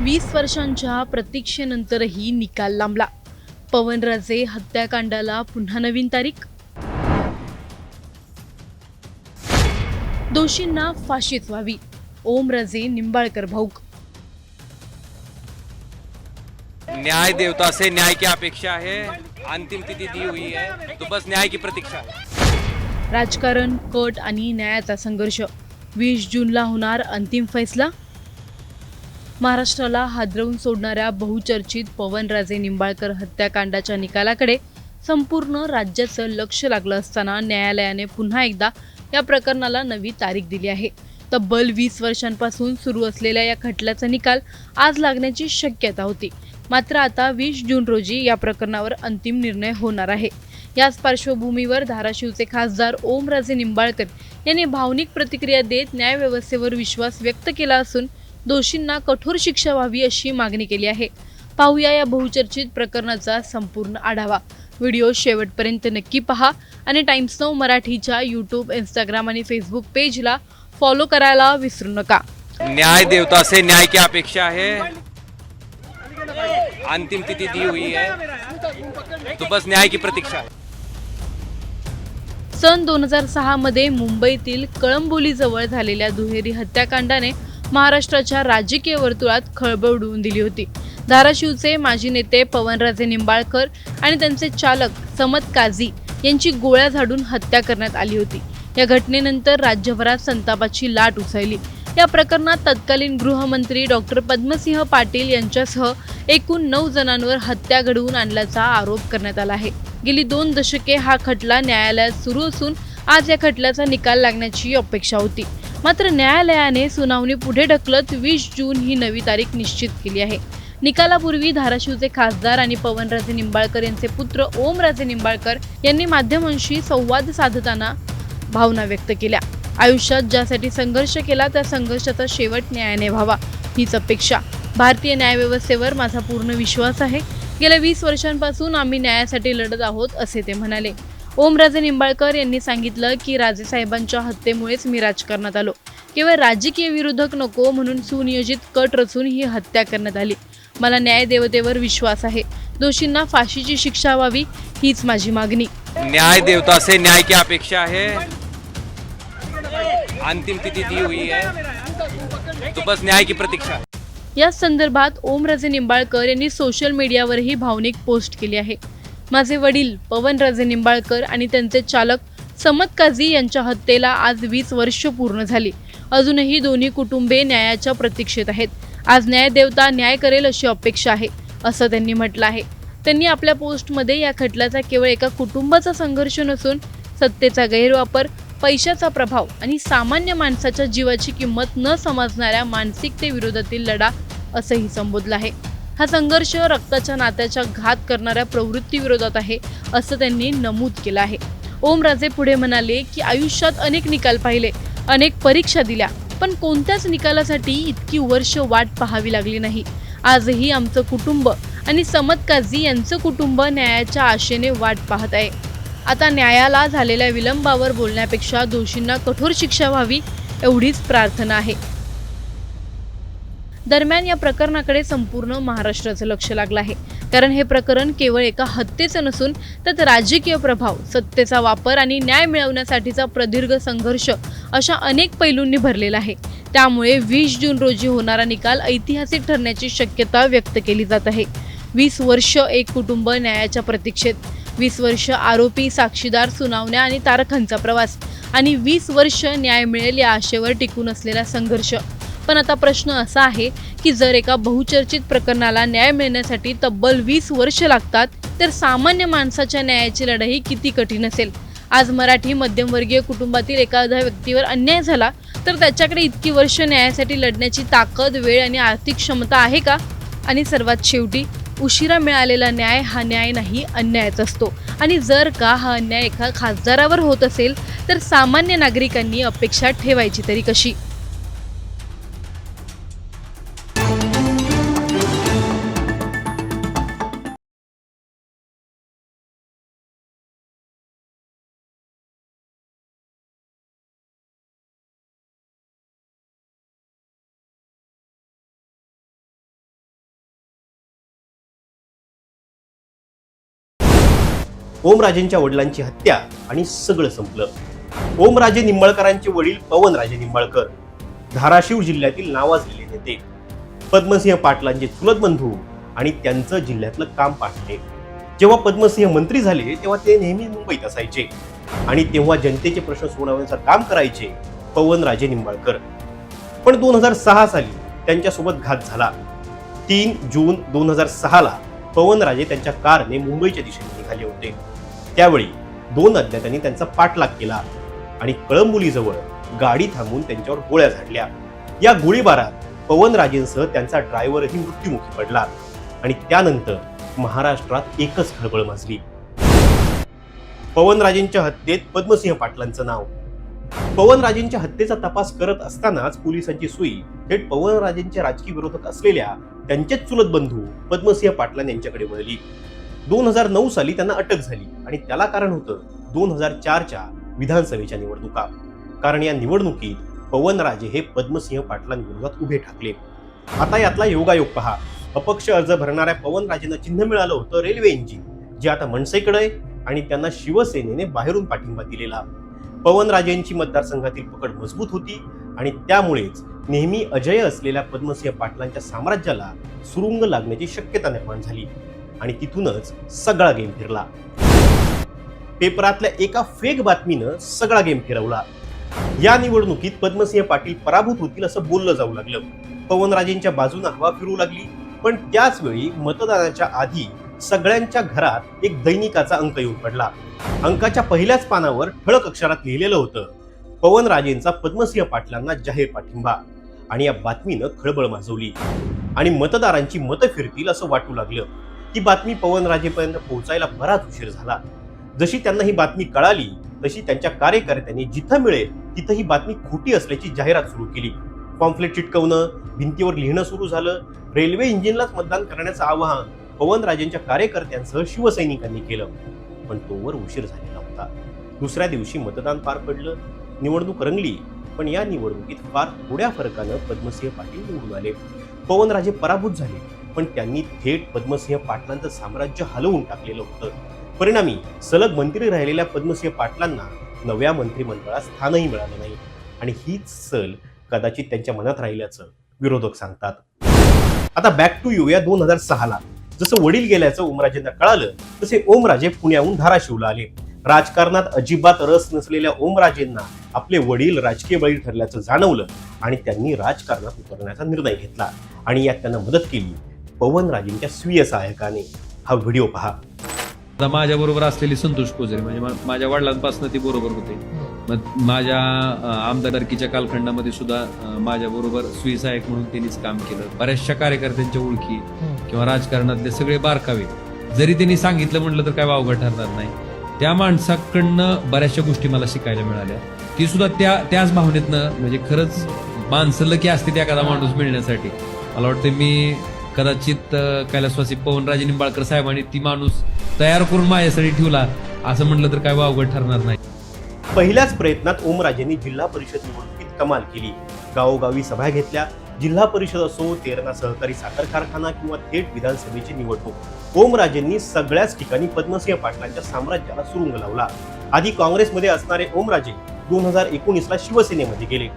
20 वर्षांच्या प्रतीक्षेनंतरही निकाल लांबला. पवनराजे हत्याकांडाला पुन्हा नवीन तारीख. दोषींना फाशीच व्हावी, ओमराजे निंबाळकर भाऊक. न्याय देवता से न्याय की अपेक्षा है। अंतिम तिथि दी हुई है तो बस न्याय की प्रतीक्षा है। राजकारण, कट आणि न्यायाचा संघर्ष. 20 जूनला होणार अंतिम फैसला. महाराष्ट्राला हादरवून सोडणाऱ्या बहुचर्चित पवनराजे निंबाळकर हत्याकांडाच्या निकालाकडे संपूर्ण राज्याचं लक्ष लागलं असताना न्यायालयाने पुन्हा एकदा या प्रकरणाला नवी तारीख दिली आहे. तब्बल 20 वर्षांपासून सुरू असलेल्या या खटल्याचा निकाल आज लागण्याची शक्यता होती. मात्र आता 20 जून रोजी या प्रकरणावर अंतिम निर्णय होणार आहे. याच पार्श्वभूमीवर धाराशिवचे खासदार ओमराजे निंबाळकर यांनी भावनिक प्रतिक्रिया देत न्यायव्यवस्थेवर विश्वास व्यक्त केला असून दोषींना कठोर शिक्षा व्हावी अशी मागणी केली आहे. पाहूया या बहुचर्चित प्रकरणाचा संपूर्ण आढावा. व्हिडिओ शेवटपर्यंत नक्की पहा आणि टाइम्स नाऊ मराठीच्या यूट्यूब, इंस्टाग्राम आणि फेसबुक पेजला फॉलो करायला विसरू नका. न्याय देवता से न्याय की अपेक्षा है। अंतिम तिथि दी हुई है तो बस न्याय की प्रतीक्षा है। सन 2006 मध्ये मुंबईतील कळंबोलीजवळ झालेल्या दुहेरी हत्याकांडाने महाराष्ट्राच्या राजकीय वर्तुळात खळबळ उडवून दिली होती. धाराशिवचे माजी नेते पवनराजे निंबाळकर आणि त्यांचे चालक समत काझी यांची गोळ्या झाडून हत्या करण्यात आली होती. या घटनेनंतर राज्यभरात संतापाची लाट उसळली. या प्रकरणात तत्कालीन गृहमंत्री डॉक्टर पद्मसिंह पाटील यांच्यासह एकूण 9 जणांवर हत्या घडवून आणल्याचा आरोप करण्यात आला आहे. गेली 2 दशके हा खटला न्यायालयात सुरू असून आज या खटल्याचा निकाल लागण्याची अपेक्षा होती. मात्र न्यायालयाने सुनावणी पुढे ढकलत 20 जून ही नवी तारीख निश्चित केली आहे. निकालापूर्वी धाराशिवचे खासदार आणि पवनराजे निंबाळकर यांचे पुत्र ओमराजे निंबाळकर यांनी माध्यमांशी संवाद साधताना भावना व्यक्त केल्या. आयुष्यात ज्यासाठी संघर्ष केला त्या संघर्षाचा शेवट न्यायाने व्हावा हीच अपेक्षा. भारतीय न्यायव्यवस्थेवर माझा पूर्ण विश्वास आहे. गेल्या 20 वर्षांपासून आम्ही न्यायासाठी लढत आहोत असे ते म्हणाले. ओमराजे निंबाळकर यांनी सांगितलं की राजेसाहेबांच्या हत्येमुळेच मी राजकारणात आलो. केवळ राजकीय विरोधक नको म्हणून सुनियोजित कट रचून ही हत्या करण्यात आली. मला न्याय देवतेवर विश्वास आहे. दोषींना फाशीची शिक्षा व्हावी हीच माझी मागणी. न्याय देवता से न्याय की अपेक्षा है। अंतिम तिथि दी हुई है तो बस न्याय की प्रतीक्षा है। या संदर्भात ओमराजे निंबाळकर यांनी सोशल मीडियावरही भावनिक पोस्ट केली आहे. माझे वडील पवनराजे निंबाळकर आणि त्यांचे चालक समत काझी यांच्या हत्येला आज 20 वर्ष पूर्ण झाली. अजूनही दोन्ही कुटुंबे न्यायाच्या प्रतीक्षेत आहेत. आज न्यायदेवता न्याय करेल अशी अपेक्षा आहे असं त्यांनी म्हटलं आहे. त्यांनी आपल्या पोस्टमध्ये या खटल्याचा केवळ एका कुटुंबाचा संघर्ष नसून सत्तेचा गैरवापर, पैशाचा प्रभाव आणि सामान्य माणसाच्या जीवाची किंमत न समजणाऱ्या मानसिकतेविरोधातील लढा असंही संबोधलं आहे. हा संघर्ष रक्ताच्या नात्याच्या घात करणाऱ्या प्रवृत्तीविरोधात आहे असं त्यांनी नमूद केलं आहे. ओमराजे पुढे म्हणाले की आयुष्यात अनेक निकाल पाहिले, अनेक परीक्षा दिल्या, पण कोणत्याच निकालासाठी इतकी वर्ष वाट पाहावी लागली नाही. आजही आमचं कुटुंब आणि समत काझी यांचं कुटुंब न्यायाच्या आशेने वाट पाहत आहे. आता न्यायाला झालेल्या विलंबावर बोलण्यापेक्षा दोषींना कठोर शिक्षा व्हावी एवढीच प्रार्थना आहे. दरम्यान या प्रकरणाकडे संपूर्ण महाराष्ट्राचं लक्ष लागलं आहे. कारण हे प्रकरण केवळ एका हत्येचं नसून त्यात राजकीय प्रभाव, सत्तेचा वापर आणि न्याय मिळवण्यासाठीचा प्रदीर्घ संघर्ष अशा अनेक पैलूंनी भरलेला आहे. त्यामुळे 20 जून रोजी होणारा निकाल ऐतिहासिक ठरण्याची शक्यता व्यक्त केली जात आहे. 20 वर्ष एक कुटुंब न्यायाच्या प्रतीक्षेत, 20 वर्ष आरोपी, साक्षीदार, सुनावण्या आणि तारखांचा प्रवास आणि 20 वर्ष न्याय मिळेल या आशेवर टिकून असलेला संघर्ष. पण आता प्रश्न असा आहे की जर एका बहुचर्चित प्रकरणाला न्याय मिळण्यासाठी तब्बल 20 वर्ष लागतात तर सामान्य माणसाच्या न्यायाची लढाई किती कठीण असेल. आज मराठी मध्यमवर्गीय कुटुंबातील एखाद्या व्यक्तीवर अन्याय झाला तर त्याच्याकडे इतकी वर्ष न्यायासाठी लढण्याची ताकद, वेळ आणि आर्थिक क्षमता आहे का? आणि सर्वात शेवटी उशिरा मिळालेला न्याय हा न्याय नाही, अन्यायच असतो. आणि जर का हा अन्याय एका खासदारावर होत असेल तर सामान्य नागरिकांनी अपेक्षा ठेवायची तरी कशी? ओमराजेंच्या वडिलांची हत्या आणि सगळं संपलं। ओमराजे निंबाळकरांचे वडील पवनराजे निंबाळकर धाराशिव जिल्ह्यातील नावाजलेले नेते, पद्मसिंह पाटलांचे चुलत बंधू आणि त्यांचं जिल्ह्यातलं काम पाहणे। जेव्हा पद्मसिंह मंत्री झाले तेव्हा ते नेहमी मुंबईत असायचे आणि तेव्हा जनतेचे प्रश्न सोडवण्याचं काम करायचे पवनराजे निंबाळकर। पण 2006 साली त्यांच्यासोबत घात झाला। 3 जून 2006 ला पवनराजे त्यांच्या कारने मुंबईच्या दिशेने निघाले होते। त्यावेळी 2 अज्ञातांनी त्यांचा पाठलाग केला आणि कळंबोलीजवळ गाडी थांबवून त्यांच्यावर गोळ्या झाडल्या। या गोळीबारात पवनराजेंसह त्यांचा ड्रायव्हरही मृत्युमुखी पडला आणि त्यानंतर महाराष्ट्रात एकच खळबळ माजली। पवनराजेंच्या हत्येत पद्मसिंह पाटलांचं नाव। पवनराजेंच्या हत्येचा तपास करत असतानाच पोलिसांची सुई थेट पवनराजेंचे राजकीय विरोधक असलेल्या त्यांचेच चुलत बंधू पद्मसिंह पाटलां यांच्याकडे वळली। 2009 साली त्यांना अटक झाली आणि त्याला कारण होतं 2004च्या विधानसभेच्या निवडणुका। कारण या निवडणुकीत पवनराजे हे पद्मसिंह पाटलांविरोधात उभे ठाकले। आता यातला योगायोग पहा। अपक्ष अर्ज भरणाऱ्या पवनराजेंना चिन्ह मिळालं होतं रेल्वे इंजिन, जे आता मनसेकडे आहे आणि त्यांना शिवसेनेने बाहेरून पाठिंबा दिलेला। पवनराजेंची मतदारसंघातील पकड मजबूत होती आणि त्यामुळेच नेहमी अजय असलेल्या पद्मसिंह पाटलांच्या साम्राज्याला सुरुंग लागण्याची शक्यता निर्माण झाली आणि तिथूनच सगळा गेम फिरला। पेपरातल्या एका फेक बातमीनं सगळा गेम फिरवला। या निवडणुकीत पद्मसिंह पाटील पराभूत होतील असं बोललं जाऊ लागलं। पवनराजेंच्या बाजूने हवा फिरू लागली। पण त्याच वेळी मतदानाच्या आधी सगळ्यांच्या घरात एक दैनिकाचा अंक येऊन पडला। अंकाच्या पहिल्याच पानावर ठळक अक्षरात लिहिलेलं होतं, पवनराजेंचा पद्मसिंह पाटलांना जाहीर पाठिंबा। आणि या बातमीनं खळबळ माजवली आणि मतदारांची मतं फिरतील असं वाटू लागलं। ही बातमी पवनराजेपर्यंत पोहोचायला बराच उशीर झाला। जशी त्यांना ही बातमी कळाली तशी त्यांच्या कार्यकर्त्यांनी जिथं मिळेल तिथं ही बातमी खोटी असल्याची जाहिरात सुरू केली। पॉम्फलेट चिटकवणं, भिंतीवर लिहिणं सुरू झालं। रेल्वे इंजिनलाच मतदान करण्याचं आवाहन पवनराजेंच्या कार्यकर्त्यांसह शिवसैनिकांनी केलं। पण तोवर उशीर झालेला होता। दुसऱ्या दिवशी मतदान पार पडलं, निवडणूक रंगली। पण या निवडणुकीत फार थोड्या फरकानं पद्मसिंह पाटील निवडून आले। पवनराजे पराभूत झाले, पण त्यांनी थेट पद्मसिंह पाटलांचं साम्राज्य हलवून टाकलेलं होतं। परिणामी सलग मंत्री राहिलेल्या पद्मसिंह पाटलांना नव्या मंत्रिमंडळात स्थानही मिळालं नाही आणि हीच सल कदाचित त्यांच्या मनात राहिल्याचं विरोधक सांगतात। आता बॅक टू येऊया 2006 ला। जसं वडील गेल्याचं ओमराजेंना कळालं तसे ओमराजे पुण्याहून धाराशिवला आले। राजकारणात अजिबात रस नसलेल्या ओमराजेंना आपले वडील राजकीय बळी ठरल्याचं जाणवलं आणि त्यांनी राजकारणात उतरण्याचा निर्णय घेतला आणि यात त्यांना मदत केली पवनराजेंच्या स्वीय सहायकाने। हा व्हिडिओ पहा। आता माझ्या बरोबर असलेली संतोष कोजरे म्हणजे माझ्या वडिलांपासून ती बरोबर होते। मग माझ्या आमदारकीच्या कालखंडामध्ये सुद्धा माझ्या बरोबर स्वी सहायक म्हणून त्यांनीच काम केलं। बऱ्याचशा कार्यकर्त्यांच्या ओळखी किंवा राजकारणातले सगळे बारकावे जरी त्यांनी सांगितलं म्हटलं तर काय वावगं ठरणार नाही। त्या माणसाकडनं बऱ्याचशा गोष्टी मला शिकायला मिळाल्या। ती सुद्धा त्याच भावनेतनं, म्हणजे खरंच माणसं की असते एखादा माणूस मिळण्यासाठी। मला वाटतं मी कदाचित कैलासवासी पवनराजे निंबाळकर साहेबांनी ती माणूस तयार करून माझ्यासाठी ठेवला असं म्हटलं तर काय वावगं ठरणार नाही। पहिल्याच प्रयत्नात ओमराजेंनी जिल्हा परिषद निवडणुकीत कमाल केली। गावोगावी सभा घेतल्या। जिल्हा परिषद असो, तेरणा सहकारी साखर कारखाना किंवा थेट विधानसभेची निवडणूक, ओमराजेंनी सगळ्याच ठिकाणी पद्मसिंह पाटलांच्या साम्राज्याला सुरुंग लावला। आधी काँग्रेसमध्ये असणारे ओमराजे 2019 ला शिवसेनेमध्ये गेले,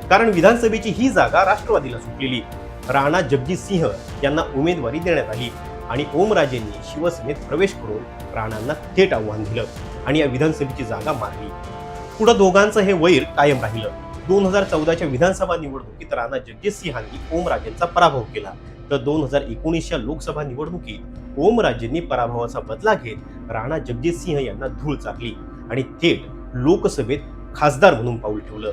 कारण विधानसभेची ही जागा राष्ट्रवादीला सुटलेली। राणा जगजितसिंह यांना उमेदवारी देण्यात आली आणि ओमराजेंनी शिवसेनेत प्रवेश करून राणांना थेट आव्हान दिलं आणि या विधानसभेची जागा मारली। पुढे दोघांचं हे वैर कायम राहिलं। 2014च्या विधानसभा निवडणुकीत राणा जगजितसिंहांनी ओमराजेंचा पराभव केला, तर 2019च्या लोकसभा निवडणुकीत ओमराजेंनी पराभवाचा बदला घेत राणा जगजितसिंह यांना धूळ चारली आणि थेट लोकसभेत खासदार म्हणून पाऊल ठेवलं।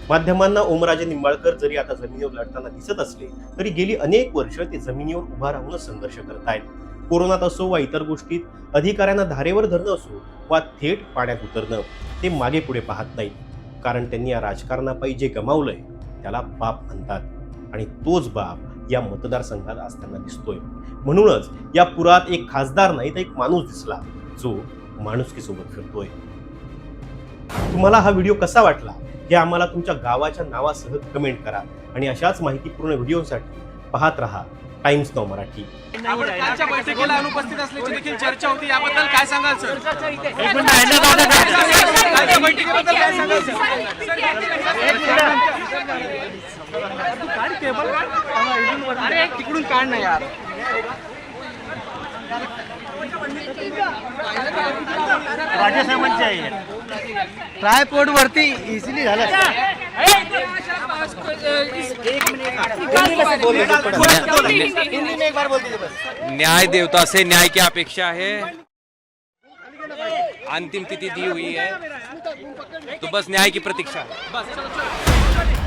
माध्यमांना ओमराजे निंबाळकर जरी आता जमिनीवर लढताना दिसत असले तरी गेली अनेक वर्ष ते जमिनीवर उभा राहूनच संघर्ष करतायत। कोरोनात असो वा इतर गोष्टीत, अधिकाऱ्यांना धारेवर धरणं असो वा थेट पाण्यात उतरणं, ते मागे पुढे पाहत नाहीत, कारण त्यांनी या राजकारणापायी जे गमावलंय त्याला बाप म्हणतात आणि तोच बाप या मतदारसंघात असताना दिसतोय। म्हणूनच या पुरात एक खासदार नाही तर एक माणूस दिसला जो माणुसकीसोबत फिरतोय। तुम्हाला हा व्हिडिओ कसा वाटला हे आम्हाला तुमच्या गावाच्या नावासह कमेंट करा आणि अशाच माहितीपूर्ण व्हिडिओसाठी पाहत रहा टाइम्स नाव मराठी. आपण कालच्या बैठकीला अनुपस्थित असल्याची देखील चर्चा होती, याबद्दल काय सांगाल सर? कालच्या बैठकीबद्दल काय सांगाल सर? अरे तिकडून काढ ना यार. राजेसाहेबांची आहे ट्रायपॉड वरती इझिली झालं. न्याय देवता से न्याय की अपेक्षा है. अंतिम तिथि दी हुई है, तो बस न्याय की प्रतीक्षा है.